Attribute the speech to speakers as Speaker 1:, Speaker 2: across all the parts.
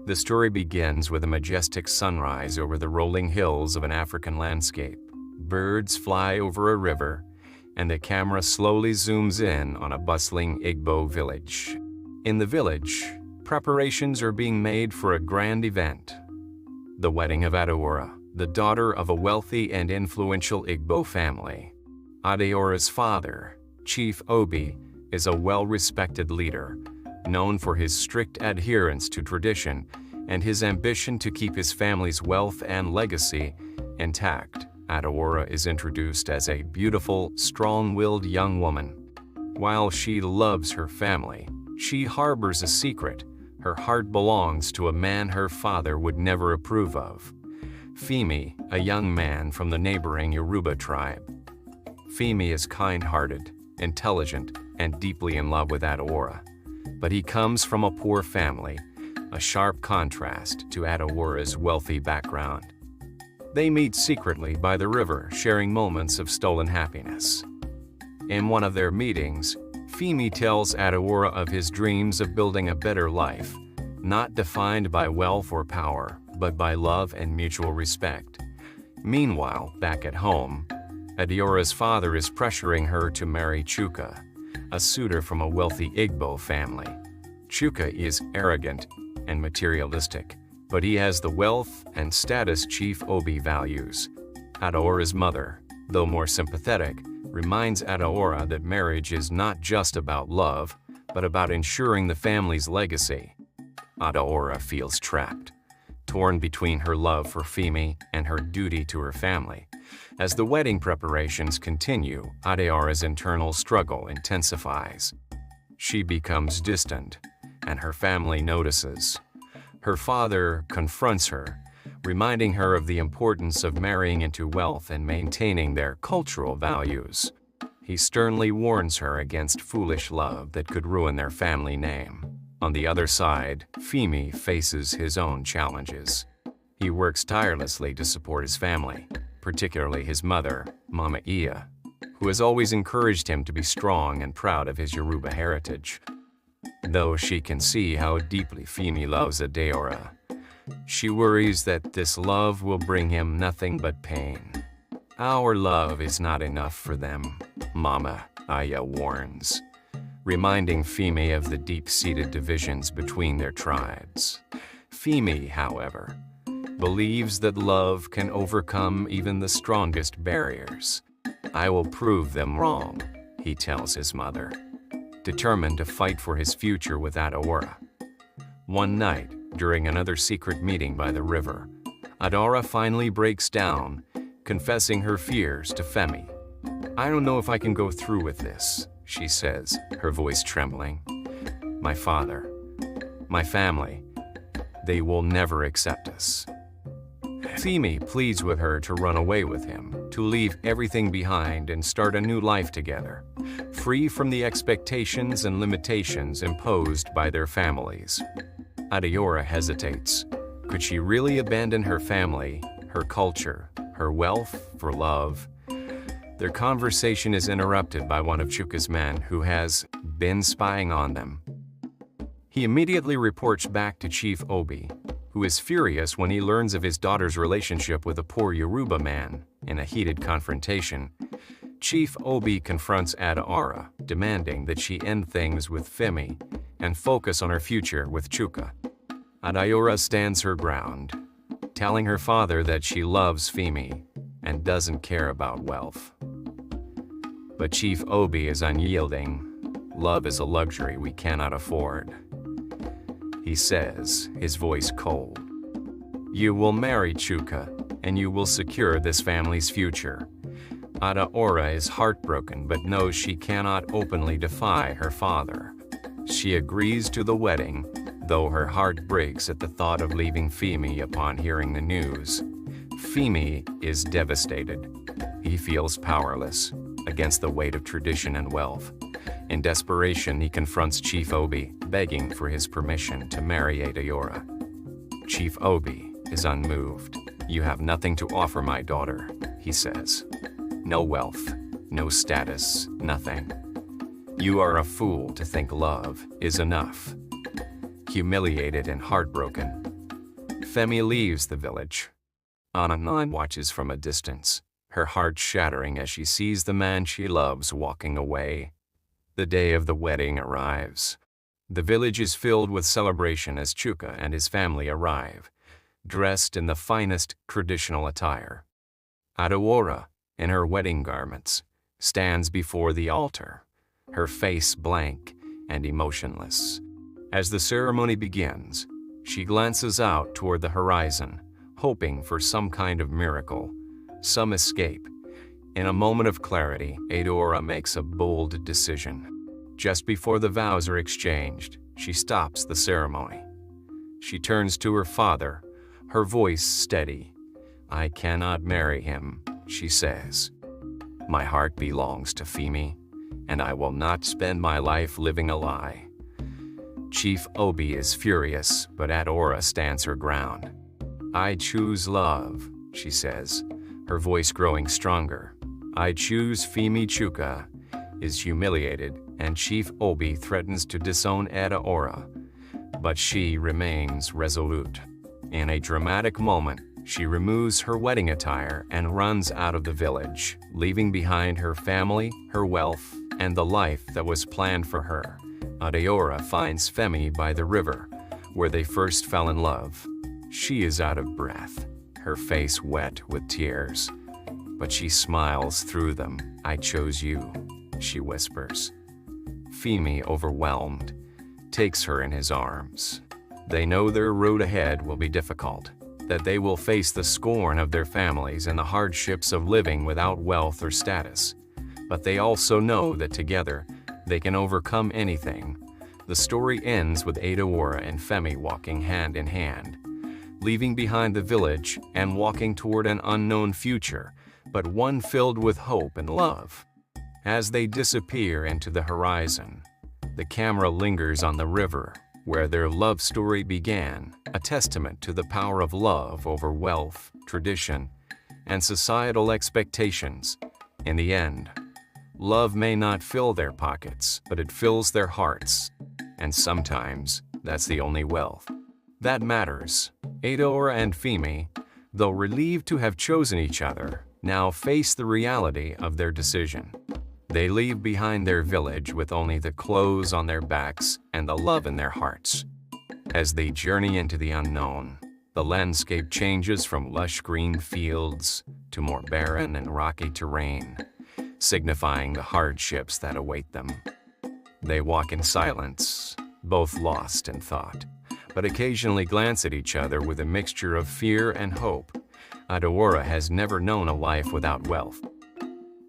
Speaker 1: The story begins with a majestic sunrise over the rolling hills of an African landscape. Birds fly over a river, and the camera slowly zooms in on a bustling Igbo village. In the village, preparations are being made for a grand event: the wedding of Adaora, the daughter of a wealthy and influential Igbo family. Adaora's father, Chief Obi, is a well-respected leader, known for his strict adherence to tradition and his ambition to keep his family's wealth and legacy intact. Adaora is introduced as a beautiful, strong-willed young woman. While she loves her family, she harbors a secret. Her heart belongs to a man her father would never approve of: Femi, a young man from the neighboring Yoruba tribe. Femi is kind-hearted, intelligent, and deeply in love with Adaora. But he comes from a poor family, a sharp contrast to Adaora's wealthy background. They meet secretly by the river, sharing moments of stolen happiness. In one of their meetings, Femi tells Adaora of his dreams of building a better life, not defined by wealth or power, but by love and mutual respect. Meanwhile, back at home, Adaora's father is pressuring her to marry Chuka, a suitor from a wealthy Igbo family. Chuka is arrogant and materialistic, but he has the wealth and status Chief Obi values. Adaora's mother, though more sympathetic, reminds Adaora that marriage is not just about love, but about ensuring the family's legacy. Adaora feels trapped, torn between her love for Femi and her duty to her family. As the wedding preparations continue, Adaora's internal struggle intensifies. She becomes distant, and her family notices. Her father confronts her, reminding her of the importance of marrying into wealth and maintaining their cultural values. He sternly warns her against foolish love that could ruin their family name. On the other side, Femi faces his own challenges. He works tirelessly to support his family, particularly his mother, Mama Iya, who has always encouraged him to be strong and proud of his Yoruba heritage. Though she can see how deeply Femi loves Adaora, she worries that this love will bring him nothing but pain. "Our love is not enough for them," Mama Iya warns, reminding Femi of the deep-seated divisions between their tribes. Femi, however, believes that love can overcome even the strongest barriers. "I will prove them wrong," he tells his mother, determined to fight for his future with Adaora. One night, during another secret meeting by the river, Adaora finally breaks down, confessing her fears to Femi. "I don't know if I can go through with this," she says, her voice trembling. "My father, my family, they will never accept us." Femi pleads with her to run away with him, to leave everything behind and start a new life together, free from the expectations and limitations imposed by their families. Adaora hesitates. Could she really abandon her family, her culture, her wealth for love? Their conversation is interrupted by one of Chuka's men who has been spying on them. He immediately reports back to Chief Obi, who is furious when he learns of his daughter's relationship with a poor Yoruba man. In a heated confrontation, Chief Obi confronts Adaora, demanding that she end things with Femi and focus on her future with Chuka. Adaora stands her ground, telling her father that she loves Femi and doesn't care about wealth. But Chief Obi is unyielding. "Love is a luxury we cannot afford," he says, his voice cold. "You will marry Chuka, and you will secure this family's future." Adaora is heartbroken but knows she cannot openly defy her father. She agrees to the wedding, though her heart breaks at the thought of leaving Femi upon hearing the news. Femi is devastated. He feels powerless against the weight of tradition and wealth. In desperation, he confronts Chief Obi, begging for his permission to marry Adaora. Chief Obi is unmoved. "You have nothing to offer my daughter," he says. "No wealth, no status, nothing. You are a fool to think love is enough." Humiliated and heartbroken, Femi leaves the village. Ananan watches from a distance, her heart shattering as she sees the man she loves walking away. The day of the wedding arrives. The village is filled with celebration as Chuka and his family arrive, dressed in the finest traditional attire. Adaora, in her wedding garments, stands before the altar, her face blank and emotionless. As the ceremony begins, she glances out toward the horizon, hoping for some kind of miracle, some escape. In a moment of clarity, Adaora makes a bold decision. Just before the vows are exchanged, she stops the ceremony. She turns to her father, her voice steady. "I cannot marry him," she says. "My heart belongs to Femi, and I will not spend my life living a lie." Chief Obi is furious, but Adaora stands her ground. "I choose love," she says, her voice growing stronger. "I choose Femi." Chuka is humiliated, and Chief Obi threatens to disown Adaora, but she remains resolute. In a dramatic moment, she removes her wedding attire and runs out of the village, leaving behind her family, her wealth, and the life that was planned for her. Adaora finds Femi by the river, where they first fell in love. She is out of breath, her face wet with tears, but she smiles through them. "I chose you," she whispers. Femi, overwhelmed, takes her in his arms. They know their road ahead will be difficult, that they will face the scorn of their families and the hardships of living without wealth or status. But they also know that together, they can overcome anything. The story ends with Adaora and Femi walking hand in hand, leaving behind the village and walking toward an unknown future, but one filled with hope and love. As they disappear into the horizon, the camera lingers on the river where their love story began, a testament to the power of love over wealth, tradition, and societal expectations. In the end, love may not fill their pockets, but it fills their hearts. And sometimes, that's the only wealth that matters. Adaora and Femi, though relieved to have chosen each other, now face the reality of their decision. They leave behind their village with only the clothes on their backs and the love in their hearts. As they journey into the unknown, the landscape changes from lush green fields to more barren and rocky terrain, signifying the hardships that await them. They walk in silence, both lost in thought, but occasionally glance at each other with a mixture of fear and hope. Adaora has never known a life without wealth.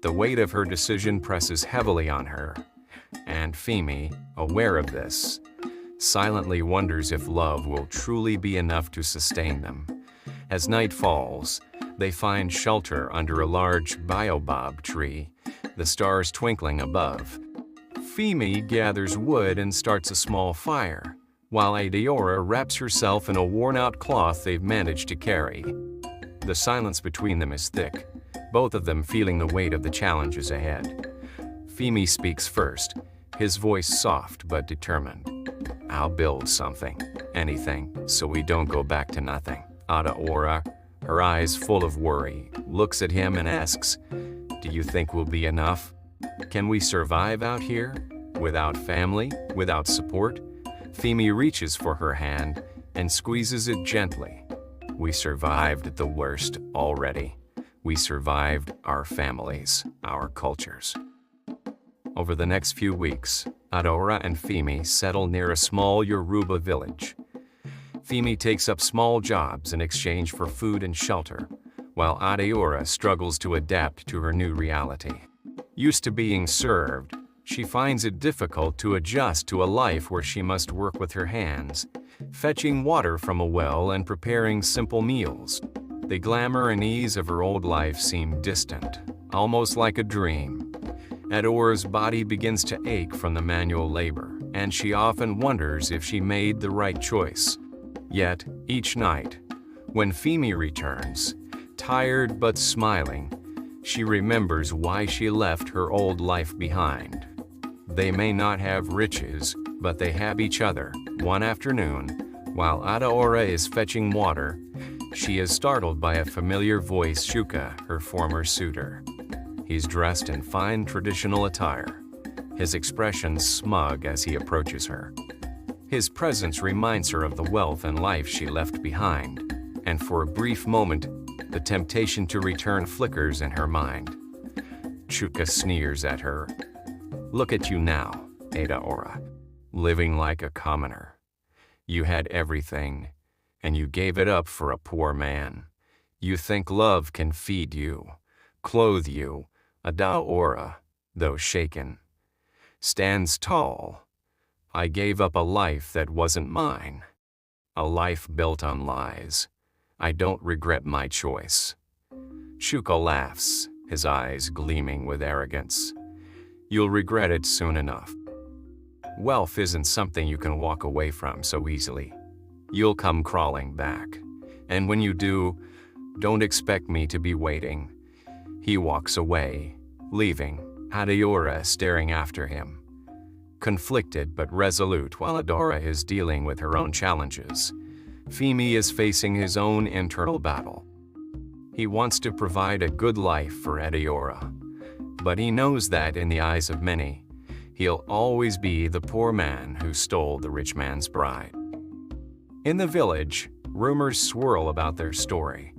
Speaker 1: The weight of her decision presses heavily on her, and Femi, aware of this, silently wonders if love will truly be enough to sustain them. As night falls, they find shelter under a large baobab tree, the stars twinkling above. Femi gathers wood and starts a small fire, while Adaora wraps herself in a worn-out cloth they've managed to carry. The silence between them is thick, both of them feeling the weight of the challenges ahead. Femi speaks first, his voice soft but determined. "I'll build something, anything, so we don't go back to nothing." Adaora, her eyes full of worry, looks at him and asks, "Do you think we'll be enough? Can we survive out here? Without family? Without support?" Femi reaches for her hand and squeezes it gently. "We survived the worst already. We survived our families, our cultures." Over the next few weeks, Adaora and Femi settle near a small Yoruba village. Femi takes up small jobs in exchange for food and shelter, while Adaora struggles to adapt to her new reality. Used to being served, she finds it difficult to adjust to a life where she must work with her hands, fetching water from a well and preparing simple meals. The glamour and ease of her old life seem distant, almost like a dream. Adaora's body begins to ache from the manual labor, and she often wonders if she made the right choice. Yet, each night, when Femi returns, tired but smiling, she remembers why she left her old life behind. They may not have riches, but they have each other. One afternoon, While Adaora is fetching water, she is startled by a familiar voice, Shuka, her former suitor. He's dressed in fine traditional attire, his expression smug as he approaches her. His presence reminds her of the wealth and life she left behind, and for a brief moment, the temptation to return flickers in her mind. Shuka sneers at her. "Look at you now, Adaora, living like a commoner. You had everything, and you gave it up for a poor man. You think love can feed you, clothe you." Adaora, though shaken, stands tall. "I gave up a life that wasn't mine, a life built on lies. I don't regret my choice." Shuka laughs, his eyes gleaming with arrogance. "You'll regret it soon enough. Wealth isn't something you can walk away from so easily. You'll come crawling back. And when you do, don't expect me to be waiting." He walks away, leaving Adaora staring after him. Conflicted but resolute while Adaora is dealing with her own challenges, Femi is facing his own internal battle. He wants to provide a good life for Adaora, but he knows that in the eyes of many, he'll always be the poor man who stole the rich man's bride. In the village, rumors swirl about their story,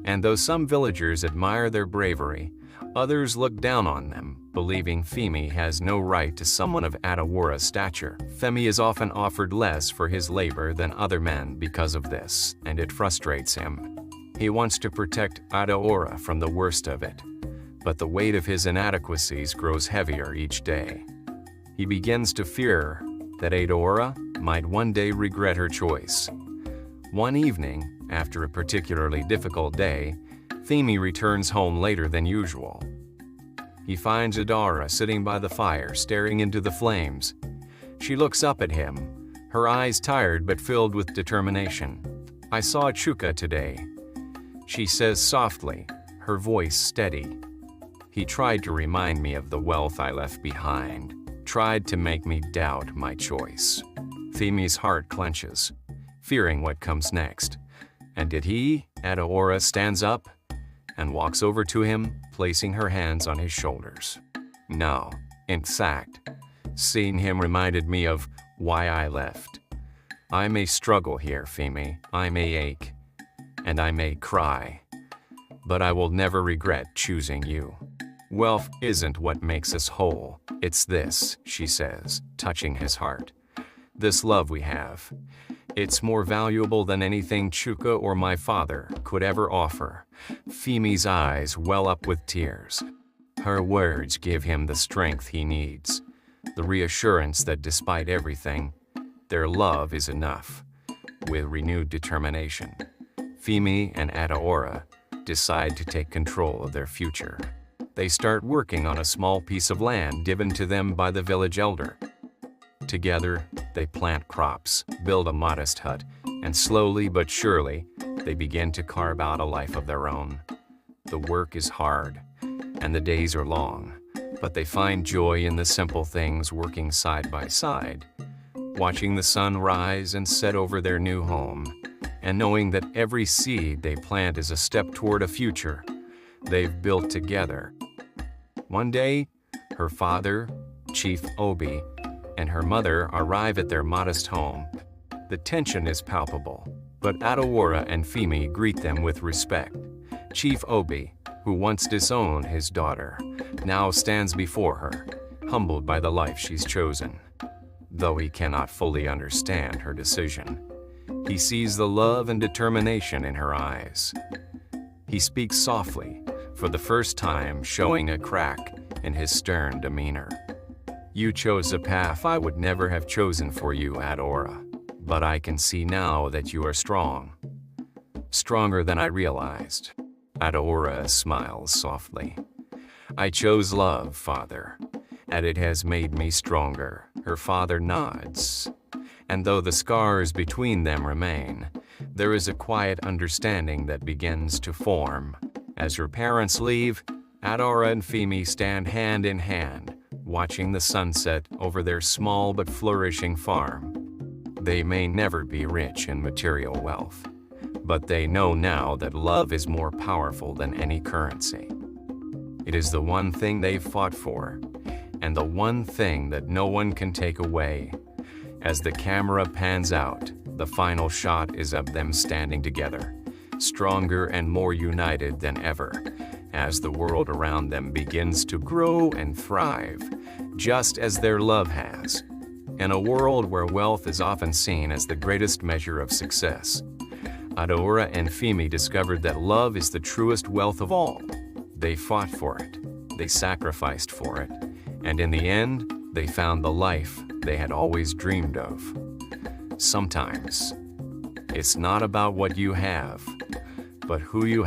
Speaker 1: and though some villagers admire their bravery, others look down on them, believing Femi has no right to someone of Adaora's stature. Femi is often offered less for his labor than other men because of this, and it frustrates him. He wants to protect Adaora from the worst of it, but the weight of his inadequacies grows heavier each day. He begins to fear that Adaora might one day regret her choice. One evening, after a particularly difficult day, Femi returns home later than usual. He finds Adaora sitting by the fire, staring into the flames. She looks up at him, her eyes tired but filled with determination. "I saw Shuka today," she says softly, her voice steady. "He tried to remind me of the wealth I left behind, tried to make me doubt my choice." Femi's heart clenches, fearing what comes next. And did he? Adaora stands up and walks over to him, placing her hands on his shoulders. "No, in fact, seeing him reminded me of why I left. I may struggle here, Femi, I may ache, and I may cry, but I will never regret choosing you. Wealth isn't what makes us whole, it's this," she says, touching his heart. "This love we have. It's more valuable than anything Shuka or my father could ever offer." Femi's eyes well up with tears. Her words give him the strength he needs, the reassurance that despite everything, their love is enough. With renewed determination, Femi and Adaora decide to take control of their future. They start working on a small piece of land given to them by the village elder. Together, they plant crops, build a modest hut, and slowly but surely, they begin to carve out a life of their own. The work is hard, and the days are long, but they find joy in the simple things, working side by side, watching the sun rise and set over their new home, and knowing that every seed they plant is a step toward a future they've built together. One day, her father, Chief Obi, and her mother arrive at their modest home. The tension is palpable, but Adaora and Femi greet them with respect. Chief Obi, who once disowned his daughter, now stands before her, humbled by the life she's chosen. Though he cannot fully understand her decision, he sees the love and determination in her eyes. He speaks softly, for the first time showing a crack in his stern demeanor. "You chose a path I would never have chosen for you, Adaora, but I can see now that you are strong. Stronger than I realized." Adaora smiles softly. "I chose love, Father, and it has made me stronger." Her father nods, and though the scars between them remain, there is a quiet understanding that begins to form. As her parents leave, Adaora and Femi stand hand in hand, watching the sunset over their small but flourishing farm. They may never be rich in material wealth, but they know now that love is more powerful than any currency. It is the one thing they've fought for, and the one thing that no one can take away. As the camera pans out, the final shot is of them standing together, stronger and more united than ever, as the world around them begins to grow and thrive, just as their love has. In a world where wealth is often seen as the greatest measure of success, Adaora and Femi discovered that love is the truest wealth of all. They fought for it, they sacrificed for it, and in the end, they found the life they had always dreamed of. Sometimes, it's not about what you have, but who you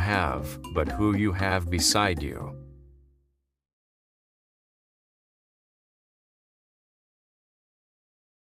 Speaker 1: have beside you.